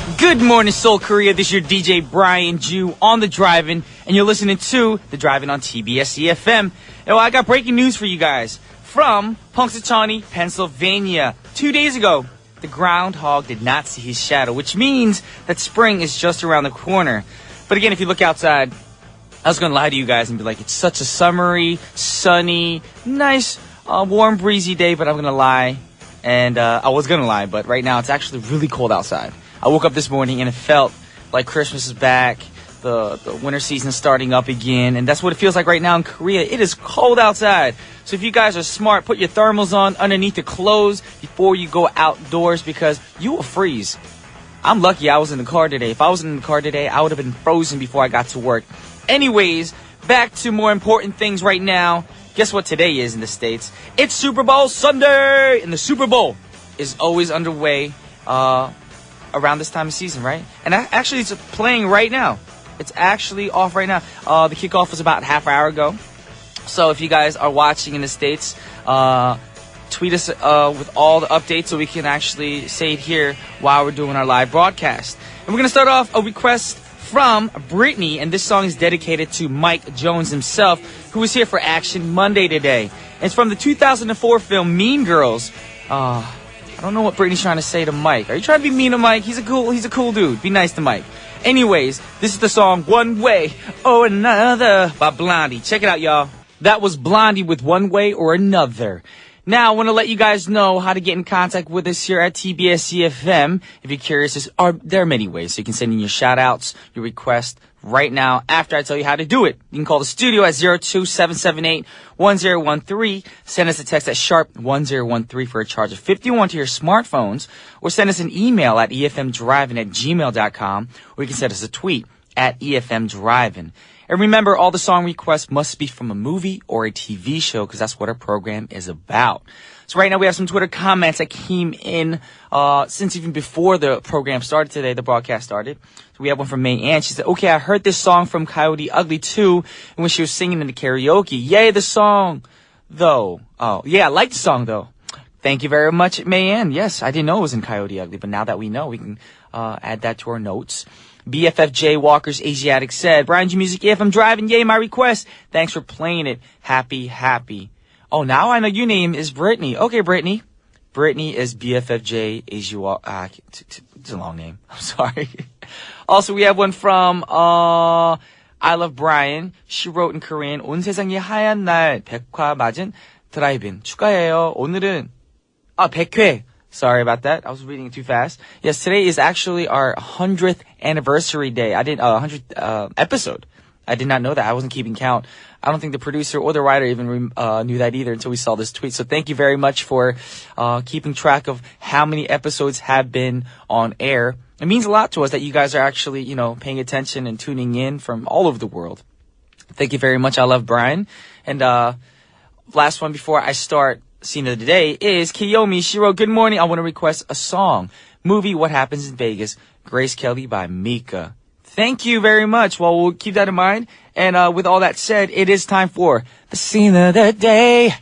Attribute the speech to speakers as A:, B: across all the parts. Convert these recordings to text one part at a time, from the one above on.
A: Good morning, Seoul, Korea. This is your DJ Brian Ju on the Drive-In, and you're listening to the Drive-In on TBS efm. And well, I got breaking news for you guys from Punxsutawney, Pennsylvania. 2 days ago, the groundhog did not see his shadow, which means that spring is just around the corner. But again, if you look outside, I was going to lie to you guys and be like, it's such a summery, sunny, nice, warm, breezy day, but I'm going to lie. And I was going to lie, but right now it's actually really cold outside. I woke up this morning and it felt like Christmas is back, the winter season is starting up again, and that's what it feels like right now in Korea. It is cold outside. So if you guys are smart, put your thermals on underneath your clothes before you go outdoors because you will freeze. I'm lucky I was in the car today. If I wasn't in the car today, I would have been frozen before I got to work. Anyways, back to more important things right now. Guess what today is in the States? It's Super Bowl Sunday! And the Super Bowl is always underway around this time of season, right? And actually, it's playing right now. It's actually off right now. The kickoff was about half an hour ago. So if you guys are watching in the States, tweet us with all the updates so we can actually say it here while we're doing our live broadcast. And we're going to start off a request from Brittany, and this song is dedicated to Mike Jones himself, who was here for Action Monday today. And it's from the 2004 film Mean Girls. I don't know what Brittany's trying to say to Mike. Are you trying to be mean to Mike? He's a cool dude. Be nice to Mike. Anyways, this is the song One Way or Another by Blondie. Check it out, y'all. That was Blondie with One Way or Another. Now, I want to let you guys know how to get in contact with us here at TBS efm. If you're curious, there are many ways. So you can send in your shout-outs, your requests right now after I tell you how to do it. You can call the studio at 02778-1013. Send us a text at #1013 for a charge of 51 to your smartphones. Or send us an email at efmdrivein@gmail.com. Or you can send us a tweet at efmdrivein. And remember, all the song requests must be from a movie or a TV show because that's what our program is about. So right now we have some Twitter comments that came in since even before the program started today, the broadcast started. So we have one from May Ann. She said, okay, I heard this song from Coyote Ugly too when she was singing in the karaoke. Yay, the song, though. Oh, yeah, I like the song, though. Thank you very much, May Ann. Yes, I didn't know it was in Coyote Ugly, but now that we know, we can add that to our notes. BFFJ Walker's Asiatic said, Brian G Music, if I'm driving, yay, my request. Thanks for playing it. Happy. Oh, now I know your name is Brittany. Okay, Brittany. Brittany is BFFJ Asia. It's a long name. I'm sorry. Also, we have one from I Love Brian. She wrote in Korean, 온 세상이 하얀 날 백화 맞은 드라이브인 축하해요. 오늘은 100회. Sorry about that. I was reading it too fast. Yes, today is actually our 100th anniversary day. 100th episode. I did not know that. I wasn't keeping count. I don't think the producer or the writer even knew that either until we saw this tweet. So thank you very much for keeping track of how many episodes have been on air. It means a lot to us that you guys are actually, paying attention and tuning in from all over the world. Thank you very much. I love Brian. And last one before I start. Scene of the day is Kiyomi. She wrote, good morning. I want to request a song. Movie What Happens in Vegas. Grace Kelly by Mika. Thank you very much. Well, we'll keep that in mind. And with all that said, it is time for the scene of the day.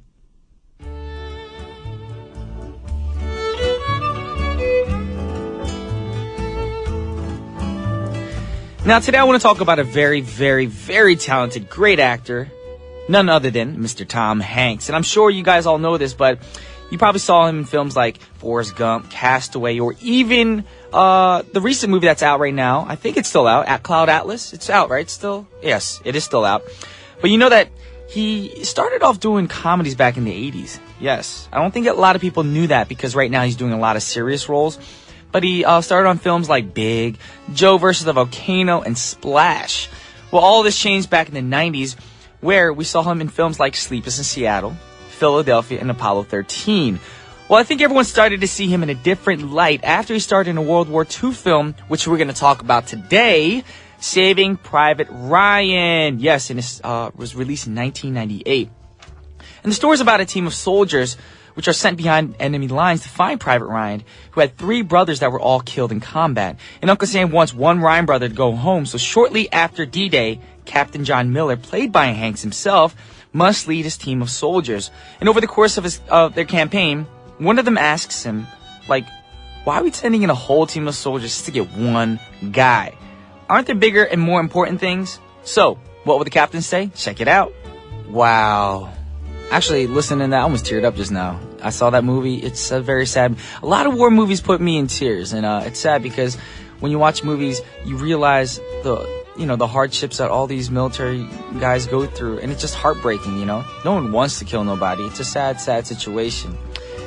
A: Now, today I want to talk about a very, very, very talented, great actor. None other than Mr. Tom Hanks. And I'm sure you guys all know this, but you probably saw him in films like Forrest Gump, Castaway, or even the recent movie that's out right now. I think it's still out, at Cloud Atlas. It's out, right? Still? Yes, it is still out. But you know that he started off doing comedies back in the 80s. Yes. I don't think a lot of people knew that because right now he's doing a lot of serious roles. But he started on films like Big, Joe versus the Volcano, and Splash. Well, all this changed back in the 90s, where we saw him in films like Sleepless in Seattle, Philadelphia, and Apollo 13. Well, I think everyone started to see him in a different light after he starred in a World War II film, which we're going to talk about today, Saving Private Ryan. Yes, and it was released in 1998. And the story is about a team of soldiers which are sent behind enemy lines to find Private Ryan, who had 3 brothers that were all killed in combat. And Uncle Sam wants one Ryan brother to go home, so shortly after D-Day, Captain John Miller, played by Hanks himself, must lead his team of soldiers. And over the course of their campaign, one of them asks him, why are we sending in a whole team of soldiers just to get one guy? Aren't there bigger and more important things? So, what would the captain say? Check it out. Wow. Actually, listening to that, I almost teared up just now. I saw that movie. It's very sad. A lot of war movies put me in tears, and it's sad because when you watch movies, you realize the hardships that all these military guys go through, and it's just heartbreaking, No one wants to kill nobody. It's a sad, sad situation.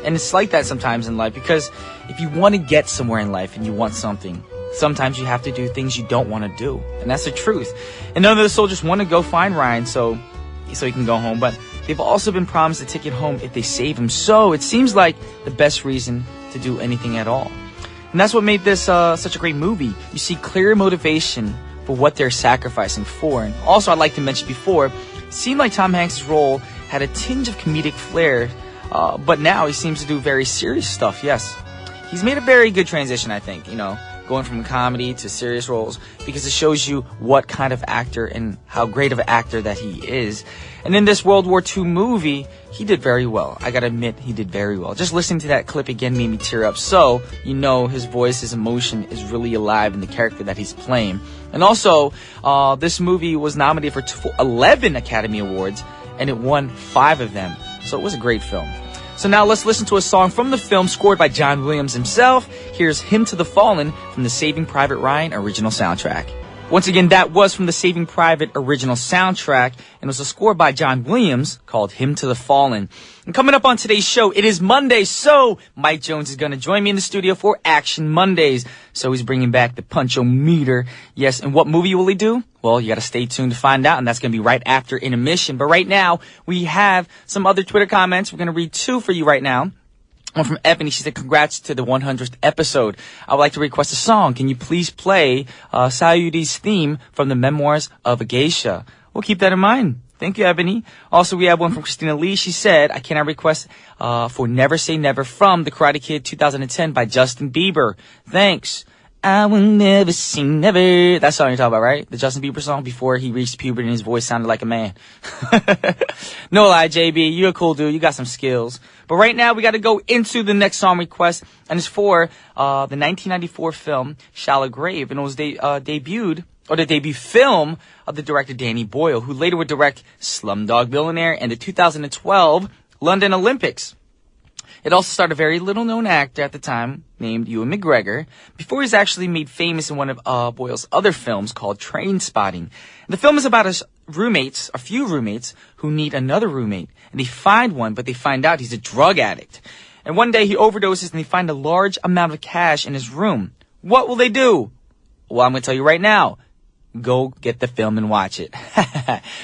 A: And it's like that sometimes in life, because if you want to get somewhere in life and you want something, sometimes you have to do things you don't want to do. And that's the truth. And none of the soldiers want to go find Ryan so he can go home, but they've also been promised a ticket home if they save him. So it seems like the best reason to do anything at all. And that's what made this such a great movie. You see clear motivation for what they're sacrificing for. And also, I'd like to mention before, it seemed like Tom Hanks' role had a tinge of comedic flair, but now he seems to do very serious stuff, yes. He's made a very good transition, I think, going from comedy to serious roles, because it shows you what kind of actor and how great of an actor that he is. And in this World War II movie, he did very well. I gotta admit, he did very well. Just listening to that clip again made me tear up. So, his voice, his emotion is really alive in the character that he's playing. And also, this movie was nominated for 11 Academy Awards, and it won 5 of them. So it was a great film. So now let's listen to a song from the film scored by John Williams himself. Here's Hymn to the Fallen from the Saving Private Ryan original soundtrack. Once again, that was from the Saving Private original soundtrack, and was a score by John Williams called Hymn to the Fallen. And coming up on today's show, it is Monday, so Mike Jones is going to join me in the studio for Action Mondays. So he's bringing back the Punch-O-Meter. Yes, and what movie will he do? Well, you got to stay tuned to find out, and that's going to be right after Intermission. But right now, we have some other Twitter comments. We're going to read 2 for you right now. One from Ebony. She said, congrats to the 100th episode. I would like to request a song. Can you please play Sayuri's theme from the Memoirs of a Geisha? We'll keep that in mind. Thank you, Ebony. Also, we have one from Christina Lee. She said, I cannot request for Never Say Never from The Karate Kid 2010 by Justin Bieber. Thanks. I will never say never. That song you're talking about, right? The Justin Bieber song before he reached puberty and his voice sounded like a man. No lie, JB. You're a cool dude. You got some skills. But right now, we got to go into the next song request, and it's for the 1994 film Shallow Grave, and it was debuted, or the debut film of the director Danny Boyle, who later would direct Slumdog Millionaire and the 2012 London Olympics. It also starred a very little-known actor at the time named Ewan McGregor, before he's actually made famous in one of Boyle's other films called Trainspotting. The film is about a few roommates who need another roommate, and they find one, but they find out he's a drug addict. And one day he overdoses and they find a large amount of cash in his room. What will they do? Well, I'm going to tell you right now. Go get the film and watch it.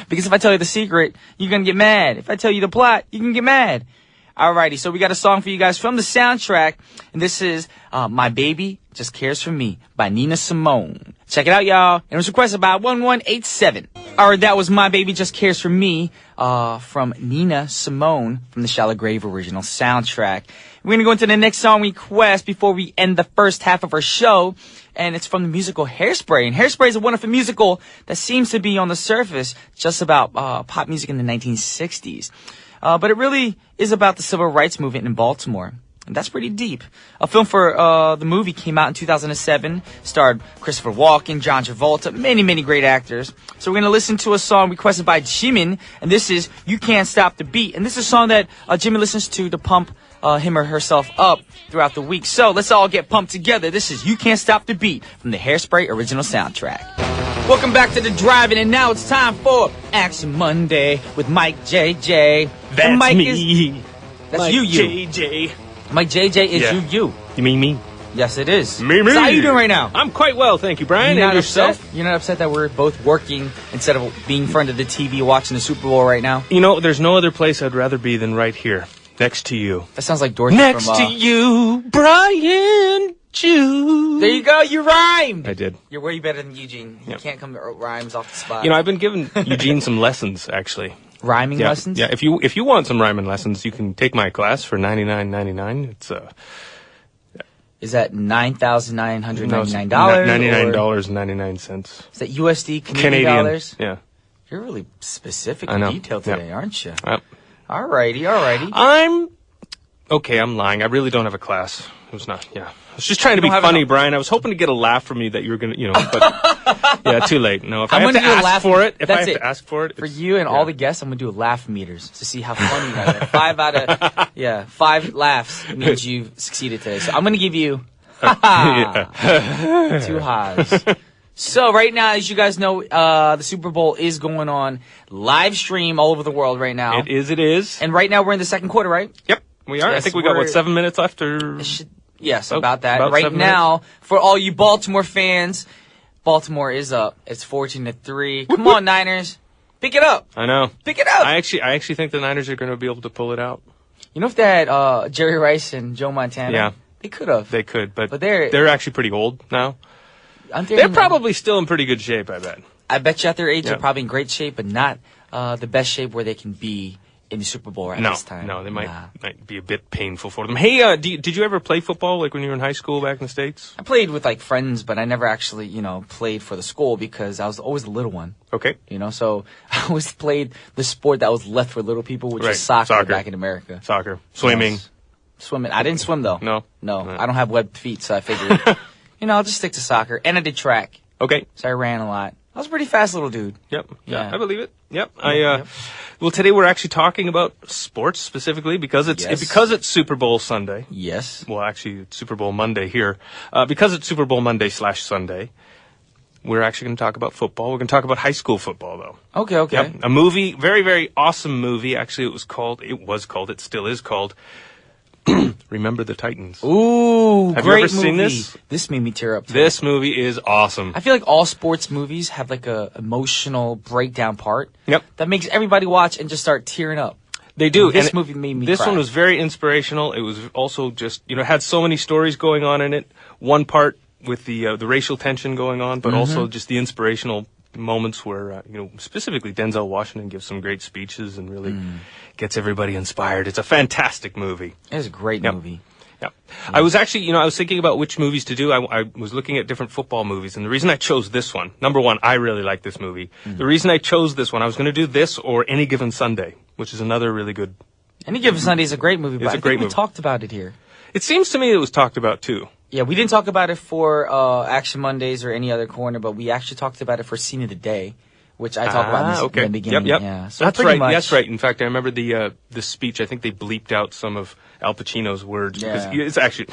A: Because if I tell you the secret, you're going to get mad. If I tell you the plot, you can get mad. Alrighty, so we got a song for you guys from the soundtrack, and this is My Baby Just Cares For Me by Nina Simone. Check it out, y'all. And it was requested by 1187. Alright, that was My Baby Just Cares For Me from Nina Simone from the Shallow Grave original soundtrack. We're going to go into the next song request before we end the first half of our show, and it's from the musical Hairspray. And Hairspray is a wonderful musical that seems to be on the surface just about pop music in the 1960s. But it really is about the civil rights movement in Baltimore. And that's pretty deep. A film for the movie came out in 2007, starred Christopher Walken, John Travolta, many, many great actors. So we're going to listen to a song requested by Jimin, and this is You Can't Stop the Beat. And this is a song that Jimin listens to pump him or herself up throughout the week. So let's all get pumped together. This is You Can't Stop the Beat from the Hairspray original soundtrack. Welcome back to the Driving, and now it's time for Action Monday with Mike JJ.
B: That's
A: Mike
B: me.
A: That's
B: Mike
A: you.
B: JJ.
A: Mike JJ is
B: Yeah.
A: you.
B: You mean me?
A: Yes, it is.
B: Me.
A: So how you doing right now?
B: I'm quite well, thank you, Brian.
A: You're
B: And
A: not
B: yourself?
A: upset? You're not upset that we're both working instead of being in front of the TV watching the Super Bowl right now?
B: You know, there's no other place I'd rather be than right here, next to you.
A: That sounds like Dorothy
B: Next
A: from...
B: to you, Brian Jew.
A: There you go, you rhymed!
B: I did.
A: You're way better than Eugene. You
B: Yep.
A: can't come to rhymes off the spot.
B: You know, I've been giving Eugene some lessons, actually.
A: Rhyming
B: Yeah,
A: lessons?
B: Yeah, if you want some rhyming lessons, you can take my class for $99.99. It's
A: Is that $9,999?
B: $99.99.
A: Is that USD Canadian dollars?
B: Yeah.
A: You're really specific
B: I
A: and
B: know.
A: detailed
B: Yeah.
A: today, aren't you?
B: Yep.
A: Alrighty.
B: I'm lying. I really don't have a class. It was not. Yeah, I was just trying to be
A: don't have
B: funny,
A: enough-
B: Brian. I was hoping to get a laugh from you that you were gonna, but yeah, too late. No, if I
A: I'm
B: have
A: gonna
B: to
A: do a
B: ask
A: laugh-
B: for it, if I
A: that's
B: have
A: it.
B: to ask for it,
A: For
B: it's-
A: you and all
B: yeah.
A: the guests, I'm gonna do laugh meters to see how funny you guys are. 5 out of 5 laughs means you've succeeded today. So I'm gonna give you 2 ha's. So right now, as you guys know, the Super Bowl is going on live stream all over the world right now.
B: It is. It is.
A: And right now we're in the second quarter, right?
B: Yep, we are. I
A: Yes,
B: think we got
A: we're-
B: 7 minutes left, or
A: Yes,
B: Oh,
A: about that.
B: about
A: Right
B: 7
A: now, for all you Baltimore fans, Baltimore is up. It's 14-3. Come on, Niners. Pick it up.
B: I know.
A: Pick it up.
B: I actually think the Niners are going to be able to pull it out.
A: You know, if they had Jerry Rice and Joe Montana,
B: Yeah.
A: they could have.
B: They could, but
A: they're
B: they're actually pretty old now.
A: aren't they
B: They're
A: in-
B: probably still in pretty good shape, I bet.
A: I bet you at their age,
B: Yeah.
A: they're probably in great shape, but not the best shape where they can be in the Super Bowl at this time.
B: No, they might
A: Nah.
B: be a bit painful for them. Hey, did you ever play football, like when you were in high school back in the States?
A: I played with like friends, but I never actually, played for the school because I was always the little one.
B: Okay.
A: So I always played the sport that was left for little people, which
B: Right,
A: was soccer
B: soccer.
A: back in America.
B: Soccer. Swimming.
A: Yes. Swimming. I didn't swim though.
B: No?
A: No,
B: Right.
A: I don't have webbed feet, so I figured, I'll just stick to soccer. And I did track,
B: Okay.
A: so I ran a lot. I was a pretty fast little dude.
B: Yep. Yeah,
A: Yeah.
B: I believe it. Yep.
A: Yep.
B: Well, today we're actually talking about sports specifically because it's Super Bowl Sunday.
A: Yes.
B: Well, actually, it's Super Bowl Monday here. Because it's Super Bowl Monday/Sunday, we're actually going to talk about football. We're going to talk about high school football, though.
A: Okay.
B: Yep. A movie, very, very awesome movie. Actually, it still is called Remember the Titans.
A: Ooh,
B: Have you
A: great
B: ever seen
A: movie.
B: this?
A: This made me tear up. Too.
B: This movie is awesome.
A: I feel like all sports movies have like a emotional breakdown part.
B: Yep.
A: That makes everybody watch and just start tearing up.
B: They do.
A: This
B: and
A: movie made me
B: This
A: cry.
B: one was very inspirational. It was also just, had so many stories going on in it. One part with the racial tension going on, but also just the inspirational moments where, specifically Denzel Washington gives some great speeches and really gets everybody inspired. It's a fantastic movie.
A: It was a great
B: Yep.
A: movie.
B: Yeah. I was actually, I was thinking about which movies to do. I was looking at different football movies, and the reason I chose this one, number one, I really like this movie. The reason I chose this one, I was going to do this or Any Given Sunday, which is another really good.
A: Any Given Sunday is a great movie, but
B: It's a
A: I
B: great
A: think we
B: movie.
A: talked about it here.
B: It seems to me it was talked about too.
A: Yeah, we didn't talk about it for Action Mondays or any other corner, but we actually talked about it for Scene of the Day, which I talked about in the beginning.
B: Yep.
A: Yeah, so
B: That's
A: pretty
B: right.
A: much.
B: That's right. In fact, I remember the speech. I think they bleeped out some of Al Pacino's words because
A: Yeah.
B: it's actually,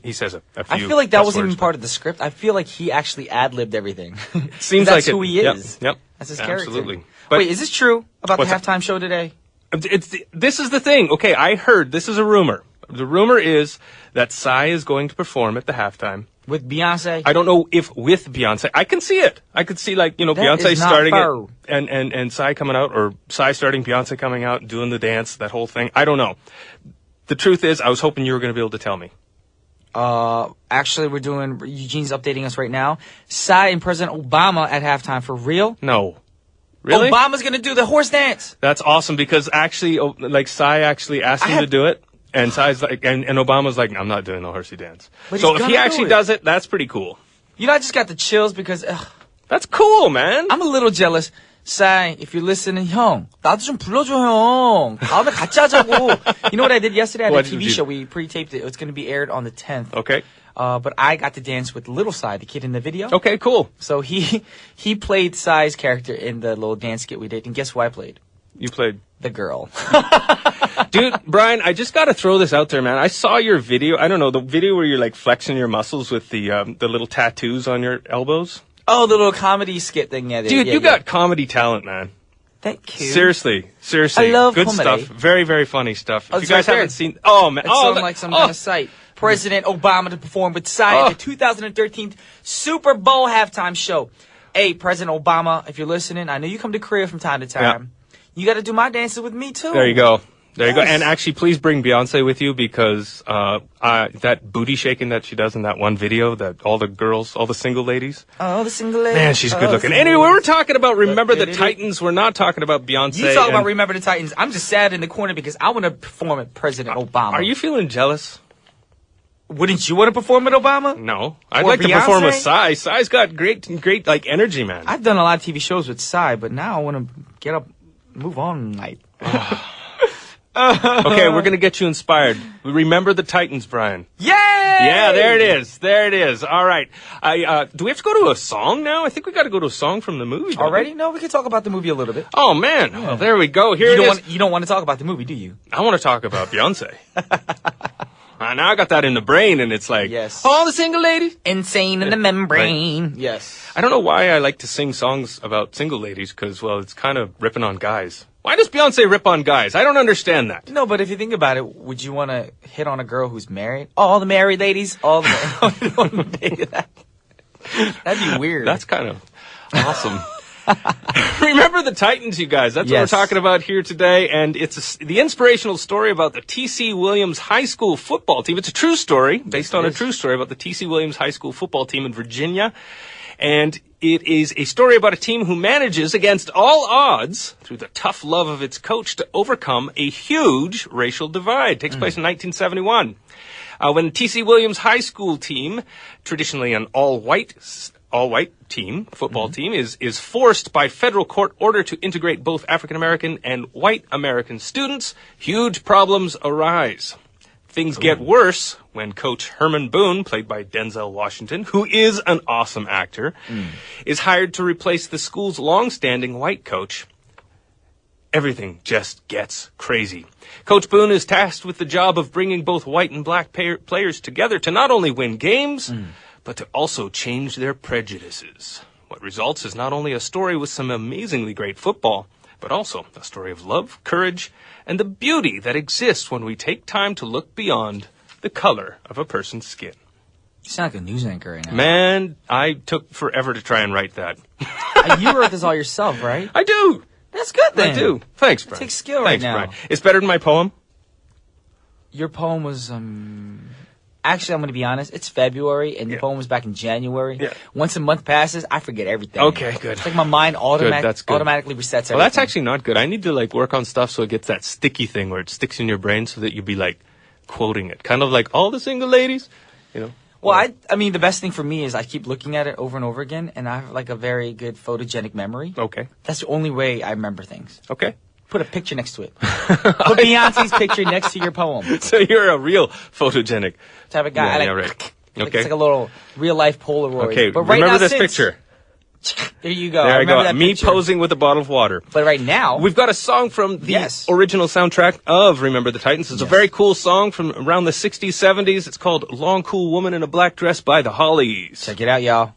B: he says a few.
A: I feel like that
B: cuss
A: wasn't
B: words,
A: even part of the script. I feel like he actually ad-libbed everything.
B: It seems
A: that's
B: like
A: who
B: it.
A: he
B: Yep,
A: is.
B: Yep.
A: That's his character.
B: Absolutely. But
A: Wait, is this true about the
B: What's that?
A: halftime show today?
B: This is the thing. Okay, I heard this is a rumor. The rumor is that Psy is going to perform at the halftime.
A: With Beyonce?
B: I don't know if with Beyonce. I can see it. I could see Beyonce
A: is not
B: starting
A: fair.
B: it and Psy coming out, or Psy starting, Beyonce coming out, doing the dance, that whole thing. I don't know. The truth is, I was hoping you were going to be able to tell me.
A: Actually, Eugene's updating us right now. Psy and President Obama at halftime for real?
B: No. Really?
A: Obama's gonna do the horse dance.
B: That's awesome because actually, Psy actually asked him to do it. And Psy's like, and Obama's like, I'm not doing the horsey dance.
A: But
B: So
A: he's
B: if he
A: gonna
B: actually
A: do it.
B: does it, that's pretty cool.
A: I just got the chills because
B: That's cool, man.
A: I'm a little jealous. Psy, if you're listening, 형, 나도 좀 불러줘, 형. 다음에 같이 하자고. You know what I did yesterday? I had
B: What
A: a
B: did
A: TV
B: you do?
A: show. We pre-taped it. It's going to be aired on the 10th.
B: Okay.
A: But I got to dance with Little Psy, the kid in the video.
B: Okay, cool.
A: So he played Psy's character in the little dance skit we did. And guess who I played?
B: You played.
A: The girl.
B: Dude, Brian, I just got to throw this out there, man. I saw your video. I don't know, the video where you're like flexing your muscles with the little tattoos on your elbows.
A: Oh, the little comedy skit thing. Yeah,
B: Dude, you got comedy talent, man.
A: Thank you.
B: Seriously.
A: I love
B: good
A: comedy.
B: stuff. Very, very funny stuff.
A: Oh,
B: If
A: it's
B: you guys
A: right there.
B: haven't seen, oh man,
A: It's on like some kind of site. President Obama to perform with Psy at the 2013 Super Bowl halftime show. Hey, President Obama, if you're listening, I know you come to Korea from time to time. You got to do my dances with me too.
B: There you go. There you go.
A: Yes.
B: And actually, please bring Beyonce with you because that booty shaking that she does in that one video, that all the girls, all the single ladies.
A: Oh, the single lady.
B: Man, she's
A: Oh,
B: good looking.
A: the
B: Anyway,
A: single
B: we're talking about Remember the
A: lady.
B: Titans. We're not talking about Beyonce.
A: You talk about
B: and-
A: Remember the Titans. I'm just sad in the corner because I want to perform with President Obama.
B: Are you feeling jealous?
A: Wouldn't you want to perform with Obama?
B: No. I'd
A: Or
B: like to perform with
A: Beyonce?
B: Psy. Psy's got great like energy, man.
A: I've done a lot of TV shows with Psy, but now I want to get up, move on night.
B: Okay, we're going to get you inspired. Remember the Titans, Brian.
A: Yay!
B: Yeah, there it is. There it is. All right. Do we have to go to a song now? I think we got to go to a song from the movie.
A: Already? No, we can talk about the movie a little bit.
B: Oh, man. Well, there we go. Here it is.
A: You don't want to talk about the movie, do you?
B: I want to talk about Beyonce. Now I got that in the brain, and it's like,
A: yes.
B: All the single ladies.
A: Insane in the membrane.
B: Right.
A: Yes.
B: I don't know why I like to sing songs about single ladies, because, well, it's kind of ripping on guys. Why does Beyonce rip on guys? I don't understand that.
A: No, but if you think about it, would you want to hit on a girl who's married? All the married ladies? All the That'd be weird.
B: That's kind of awesome. Remember the Titans, you guys. That's what we're talking about here today. And it's the inspirational story about the T.C. Williams High School football team. It's a true story, based on a true story about the T.C. Williams High School football team in Virginia. And it is a story about a team who manages, against all odds, through the tough love of its coach, to overcome a huge racial divide. It takes place in 1971. When the T.C. Williams High School team, traditionally an all-white team, football team, is forced by federal court order to integrate both African American and white American students, huge problems arise. Things get worse when Coach Herman Boone, played by Denzel Washington, who is an awesome actor, is hired to replace the school's long-standing white coach. Everything just gets crazy. Coach Boone is tasked with the job of bringing both white and black players together to not only win games, but to also change their prejudices. What results is not only a story with some amazingly great football, but also a story of love, courage, and the beauty that exists when we take time to look beyond the color of a person's skin.
A: You sound like a news anchor right now.
B: Man, I took forever to try and write that.
A: You wrote this all yourself, right?
B: I do.
A: That's good then.
B: I do. Thanks, Brian.
A: It takes skill right now.
B: Brian. It's better than my poem.
A: Your poem was, actually, I'm going to be honest. It's February, and the poem was back in January.
B: Yeah.
A: Once a month passes, I forget everything.
B: Okay, good.
A: It's like my mind automatically resets everything.
B: Well, that's actually not good. I need to, work on stuff so it gets that sticky thing where it sticks in your brain so that you'll be, quoting it. Kind of like all the single ladies,
A: Well, I mean, the best thing for me is I keep looking at it over and over again, and I have, a very good photogenic memory.
B: Okay.
A: That's the only way I remember things.
B: Okay.
A: Put a picture next to it. Put Beyonce's picture next to your poem.
B: So you're a real photogenic
A: Type of guy.
B: Yeah, right. Okay.
A: It's like a little real-life Polaroid.
B: Okay,
A: but right
B: remember
A: now,
B: this picture.
A: There you go.
B: There I go.
A: That
B: Me
A: picture.
B: posing with a bottle of water.
A: But right now,
B: We've got a song from the original soundtrack of Remember the Titans. It's a very cool song from around the 60s, 70s. It's called Long Cool Woman in a Black Dress by the Hollies.
A: Check it out, y'all.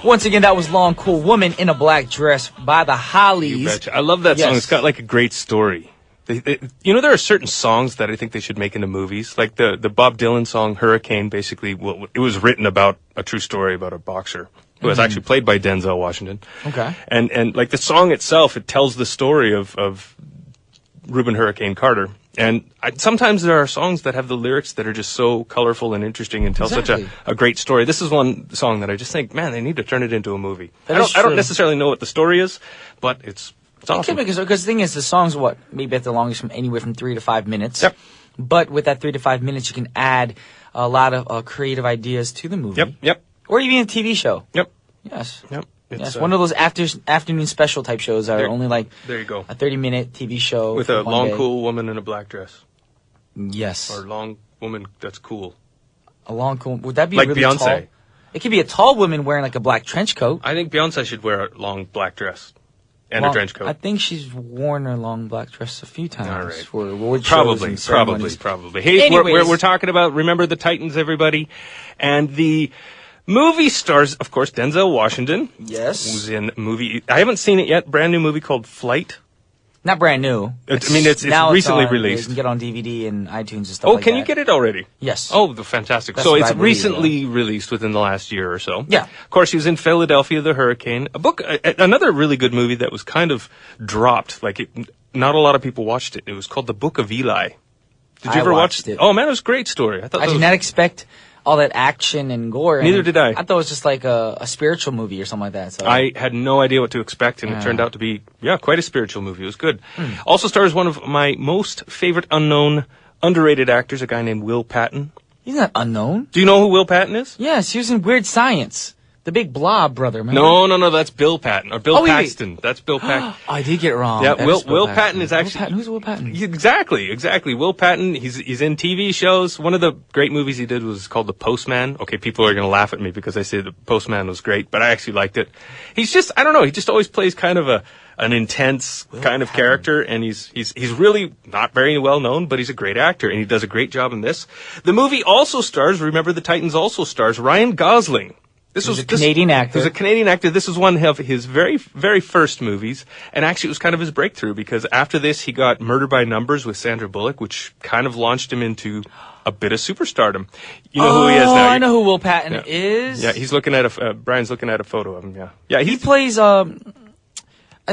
A: Once again, that was Long Cool Woman in a Black Dress by the Hollies.
B: You betcha. I love that song. It's got a great story. There are certain songs that I think they should make into movies. Like the Bob Dylan song Hurricane, basically, it was written about a true story about a boxer who was actually played by Denzel Washington.
A: Okay.
B: And the song itself, it tells the story of Reuben Hurricane Carter. And sometimes there are songs that have the lyrics that are just so colorful and interesting and tell such a great story. This is one song that I just think, man, they need to turn it into a movie. I don't necessarily know what the story is, but it's awesome.
A: Because the thing is, the song's maybe at the longest from anywhere from 3 to 5 minutes.
B: Yep.
A: But with that 3 to 5 minutes, you can add a lot of creative ideas to the movie.
B: Yep.
A: Or even a TV show.
B: Yep.
A: Yes.
B: Yep.
A: Yes, one of those afternoon special type shows that are only
B: there you go.
A: a 30-minute TV show.
B: With a long, cool woman in a black dress.
A: Yes.
B: Or a long woman that's cool.
A: A long, cool... Would that be
B: like
A: really
B: Beyonce.
A: tall? It could be a tall woman wearing a black trench coat.
B: I think Beyonce should wear a long black dress and a trench coat.
A: I think she's worn her long black dress a few times.
B: All right.
A: For award shows and ceremonies.
B: Probably. Hey, we're talking about Remember the Titans, everybody. And the movie stars, of course, Denzel Washington.
A: Yes.
B: Who's in a movie. I haven't seen it yet. Brand new movie called Flight.
A: Not brand new.
B: It's recently released.
A: You can get on DVD and iTunes and stuff like that.
B: Oh, can you get it already?
A: Yes.
B: Oh, fantastic. So it's recently released within the last year or so.
A: Yeah.
B: Of course, he was in Philadelphia, the Hurricane. Another really good movie that was kind of dropped. Not a lot of people watched it. It was called The Book of Eli. Did you ever watch it? Oh, man, it was a great story. I did
A: not expect all that action and gore.
B: Neither did I.
A: I thought it was just like a spiritual movie or something like that. So
B: I had no idea what to expect, and it turned out to be, quite a spiritual movie. It was good. Also stars one of my most favorite underrated actors, a guy named Will Patton.
A: He's not unknown.
B: Do you know who Will Patton is?
A: Yes, he was in Weird Science. The big blob brother, remember?
B: No, that's Bill Patton. Or Bill Paxton. That's Bill Paxton.
A: I did get it wrong.
B: Yeah,
A: That
B: Will
A: is Bill
B: Patton is actually...
A: Will Patton? Who's Will Patton?
B: Exactly. Will Patton, he's in TV shows. One of the great movies he did was called The Postman. Okay, people are going to laugh at me because I say The Postman was great, but I actually liked it. He's just, I don't know, he just always plays kind of an intense kind of character, and he's really not very well known, but he's a great actor, and he does a great job in this. The movie also stars, Remember the Titans also stars Ryan Gosling. This was a Canadian actor. He was a Canadian actor. This was one of his very, very first movies. And actually, it was kind of his breakthrough because after this, he got Murder by Numbers with Sandra Bullock, which kind of launched him into a bit of superstardom. You know who he is now.
A: I know who Will Patton is.
B: Yeah, he's looking at Brian's looking at a photo of him. Yeah.
A: He plays. I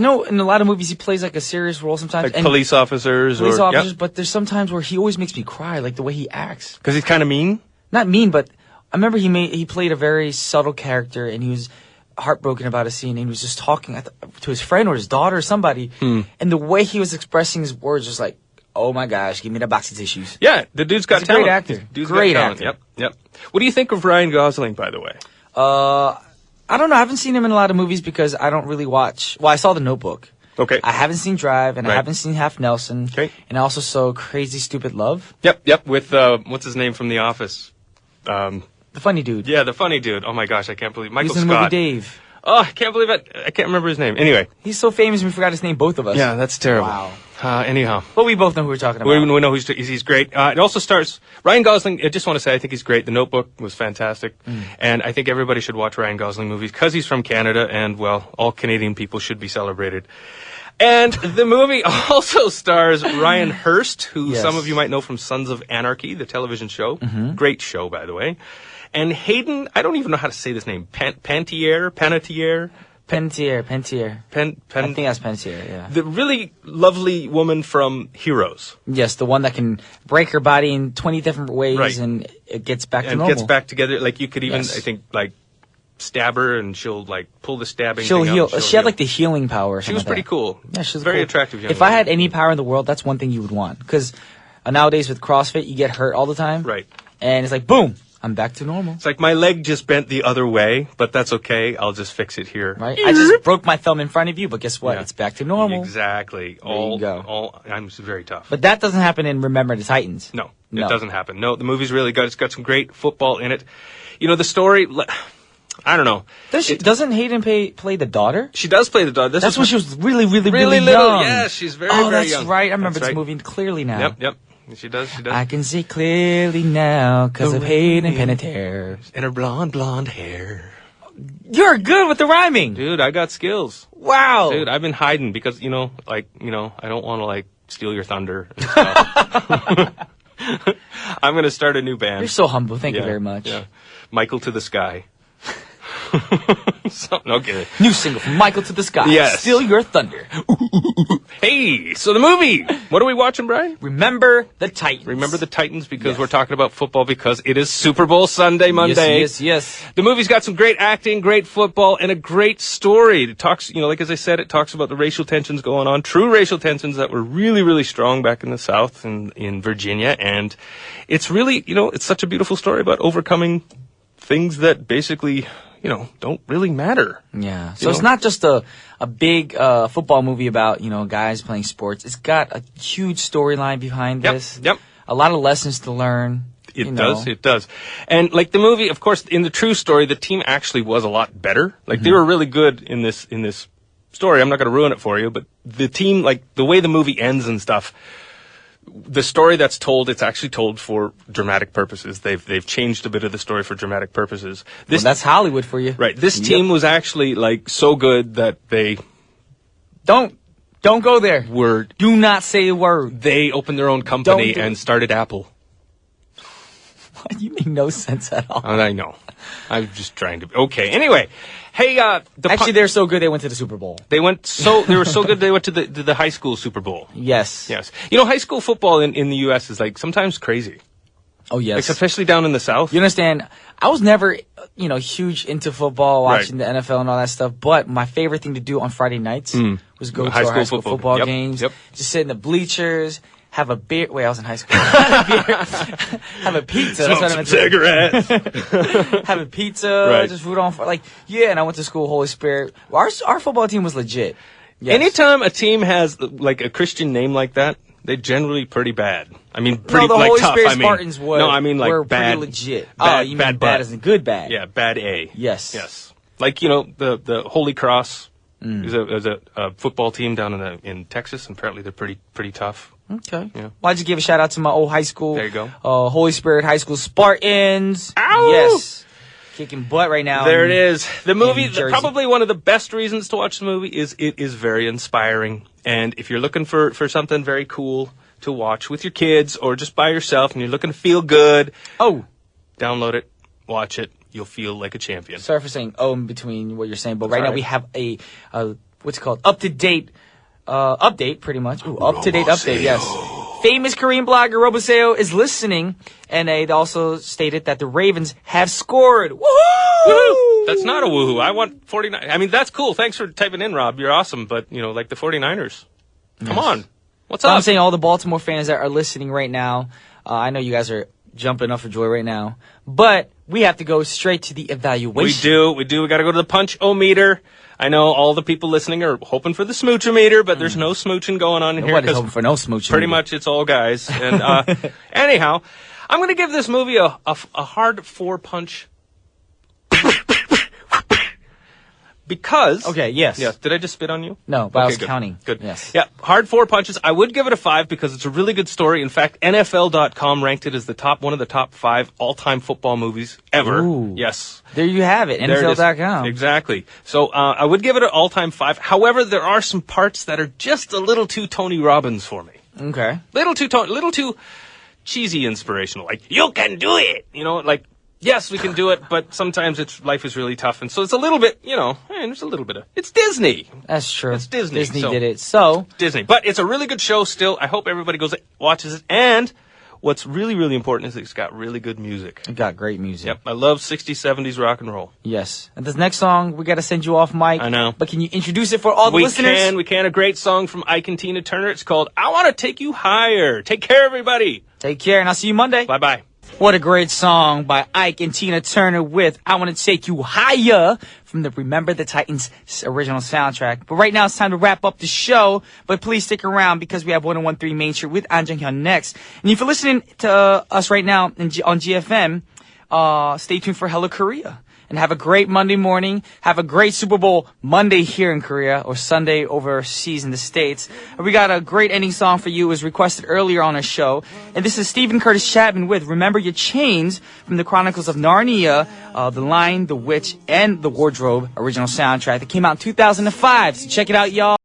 A: know in a lot of movies he plays like a serious role sometimes.
B: Like police officers.
A: But there's sometimes where he always makes me cry, like the way he acts.
B: Because he's kind of mean?
A: Not mean, but I remember he played a very subtle character, and he was heartbroken about a scene, and he was just talking to his friend or his daughter or somebody, and the way he was expressing his words was like, oh my gosh, give me the box of tissues.
B: Yeah, the dude's got talent.
A: Great actor.
B: Great actor. Yep. What do you think of Ryan Gosling, by the way?
A: I don't know. I haven't seen him in a lot of movies because I don't really watch. Well, I saw The Notebook.
B: Okay.
A: I haven't seen Drive, and I haven't seen Half Nelson.
B: Okay.
A: And I also saw Crazy Stupid Love.
B: Yep. With what's his name from The Office?
A: The funny dude.
B: Yeah, the funny dude. Oh my gosh, I can't believe Michael
A: He's in
B: Scott.
A: the movie Dave.
B: Oh, I can't believe it. I can't remember his name. Anyway,
A: he's so famous we forgot his name, both of us.
B: Yeah, that's terrible.
A: Wow.
B: Anyhow,
A: but we both know who we're talking about.
B: We know he's great. It also stars Ryan Gosling. I just want to say I think he's great. The Notebook was fantastic, and I think everybody should watch Ryan Gosling movies because he's from Canada, and well, all Canadian people should be celebrated. And the movie also stars Ryan Hurst, who some of you might know from Sons of Anarchy, the television show. Great show, by the way. And Hayden, I don't even know how to say this name. Panettiere.
A: I think that's Panettiere, yeah.
B: The really lovely woman from Heroes.
A: Yes, the one that can break her body in 20 different ways and it gets back to normal.
B: And gets back together. Like, you could even, I think, like, stab her and she'll, like, pull the stabbing
A: she'll
B: thing
A: heal.
B: up.
A: She had, like, the healing power.
B: She was pretty cool.
A: Yeah, she was
B: very attractive young
A: If I had any power in the world, that's one thing you would want. Because nowadays with CrossFit, you get hurt all the time.
B: Right.
A: And it's like, boom. I'm back to normal.
B: It's like my leg just bent the other way, but that's okay. I'll just fix it here.
A: Right. I just broke my thumb in front of you, but guess what? Yeah. It's back to normal.
B: Exactly.
A: There you go.
B: I'm very tough.
A: But that doesn't happen in Remember the Titans.
B: No, it doesn't happen. No, the movie's really good. It's got some great football in it. You know, the story, I don't know.
A: Doesn't Hayden play the daughter?
B: She does play the daughter.
A: That's when she was really little.
B: Young. Yeah, she's very young. Oh,
A: that's right. I remember this movie clearly now.
B: Yep. She does.
A: I can see clearly now because of Hayden Panettiere.
B: And her blonde hair.
A: You're good with the ryming.
B: Dude, I got skills.
A: Wow.
B: Dude, I've been hiding because, I don't want to, steal your thunder and stuff. I'm going to start a new band.
A: You're so humble. Thank you very much.
B: Yeah. Michael to the Sky. Okay.
A: New single from Michael to the Sky.
B: Yes.
A: Steal Your Thunder.
B: Hey, so the movie. What are we watching, Brian?
A: Remember the Titans.
B: Remember the Titans because we're talking about football because it is Super Bowl Sunday, Monday.
A: Yes.
B: The movie's got some great acting, great football, and a great story. It talks, like as I said, it talks about the racial tensions going on, true racial tensions that were really, really strong back in the South and in Virginia. And it's really, it's such a beautiful story about overcoming things that basically don't really matter.
A: Yeah. So it's not just a big football movie about, guys playing sports. It's got a huge storyline behind this.
B: Yep.
A: A lot of lessons to learn.
B: It does. And like the movie, of course, in the true story, the team actually was a lot better. Like they were really good in this story. I'm not going to ruin it for you, but the team, like the way the movie ends and stuff, the story that's told, it's actually told for dramatic purposes. They've changed a bit of the story for dramatic purposes.
A: That's Hollywood for you.
B: Right. This team was actually so good that they
A: don't go there.
B: Word.
A: Do not say a word.
B: They opened their own company and started Apple.
A: You make no sense at all.
B: I know. I'm just trying to. Okay. Anyway, hey.
A: Actually, they're so good they went to the Super Bowl.
B: They were so good they went to the high school Super Bowl.
A: Yes.
B: High school football in the U.S. is sometimes crazy.
A: Oh yes.
B: Especially down in the South.
A: You understand? I was never huge into football, watching the NFL and all that stuff. But my favorite thing to do on Friday nights was go to our high school football games. Just sit in the bleachers. have a beer. Wait, I was in high school. Have a beer. Have a pizza.
B: Smoke some cigarettes.
A: Have a pizza.
B: Right.
A: Just root on. And I went to school, Holy Spirit. Our football team was legit. Yes.
B: Anytime a team has like a Christian name like that, they're generally pretty bad. I mean,
A: no,
B: pretty
A: the
B: like
A: Holy
B: tough.
A: Spirit
B: I mean,
A: Spartans were.
B: No, I mean like
A: were
B: bad.
A: Pretty legit.
B: Bad,
A: you mean
B: bad,
A: bad as in good bad.
B: Yeah, bad A.
A: Yes.
B: Yes. Like the Holy Cross is a football team down in Texas, and apparently they're pretty tough.
A: Okay.
B: Yeah.
A: Well, I just give a shout out to my old high school.
B: There you go.
A: Holy Spirit High School Spartans.
B: Ow!
A: Yes. Kicking butt right now.
B: There it is. The movie,
A: Jersey.
B: probably one of the best reasons to watch the movie is it is very inspiring. And if you're looking for something very cool to watch with your kids or just by yourself and you're looking to feel good, download it, watch it. You'll feel like a champion.
A: Sorry for saying in between what you're saying, but right now we have a what's it called? Up-to-date update, pretty much. Ooh, up-to-date update, yes. Famous Korean blogger Roboseo is listening, and they also stated that the Ravens have scored. Woohoo!
B: Woohoo! That's not a woohoo. I want 49. I mean, that's cool. Thanks for typing in, Rob. You're awesome. But, like the 49ers. Come on. What's up?
A: I'm saying all the Baltimore fans that are listening right now, I know you guys are jumping up for joy right now, but we have to go straight to the evaluation.
B: We do. We got to go to the punch-o-meter. I know all the people listening are hoping for the smooch-o-meter, but there's no smooching going on here.
A: Nobody's hoping for no smooching.
B: Pretty much it's all guys. And anyhow, I'm going to give this movie a hard 4-punch. Because...
A: Okay, yes.
B: Yeah, did I just spit on you?
A: No, but I was
B: good.
A: counting.
B: Good.
A: Yes.
B: Yeah, hard 4 punches. I would give it a 5 because it's a really good story. In fact, NFL.com ranked it as one of the top 5 all-time football movies ever.
A: Ooh.
B: Yes.
A: There you have it,
B: There it is.
A: NFL.com.
B: Exactly. So I would give it an all-time 5. However, there are some parts that are just a little too Tony Robbins for me.
A: Okay.
B: Little too cheesy inspirational. Like, you can do it! Yes, we can do it, but sometimes life is really tough. And so it's a little bit, there's a little bit of... It's Disney.
A: That's true.
B: It's Disney.
A: Disney did it. So...
B: Disney. But it's a really good show still. I hope everybody goes watches it. And what's really, really important is it's got really good music.
A: It got great music.
B: Yep. I love 60s, 70s rock and roll.
A: Yes. And this next song, we got to send you off, Mike.
B: I know.
A: But can you introduce it for all the listeners?
B: We can. A great song from Ike and Tina Turner. It's called I Want to Take You Higher. Take care, everybody.
A: Take care, and I'll see you Monday.
B: Bye-bye.
A: What a great song by Ike and Tina Turner with I Want to Take You Higher from the Remember the Titans original soundtrack. But right now it's time to wrap up the show. But please stick around because we have 1013 Main Street with An Jung-hyun next. And if you're listening to us right now on GFM, stay tuned for Hello Korea. And have a great Monday morning. Have a great Super Bowl Monday here in Korea or Sunday overseas in the States. And we got a great ending song for you. It was requested earlier on our show. And this is Stephen Curtis Chapman with Remember Your Chains from the Chronicles of Narnia, The Lion, the Witch, and the Wardrobe original soundtrack that came out in 2005. So check it out, y'all.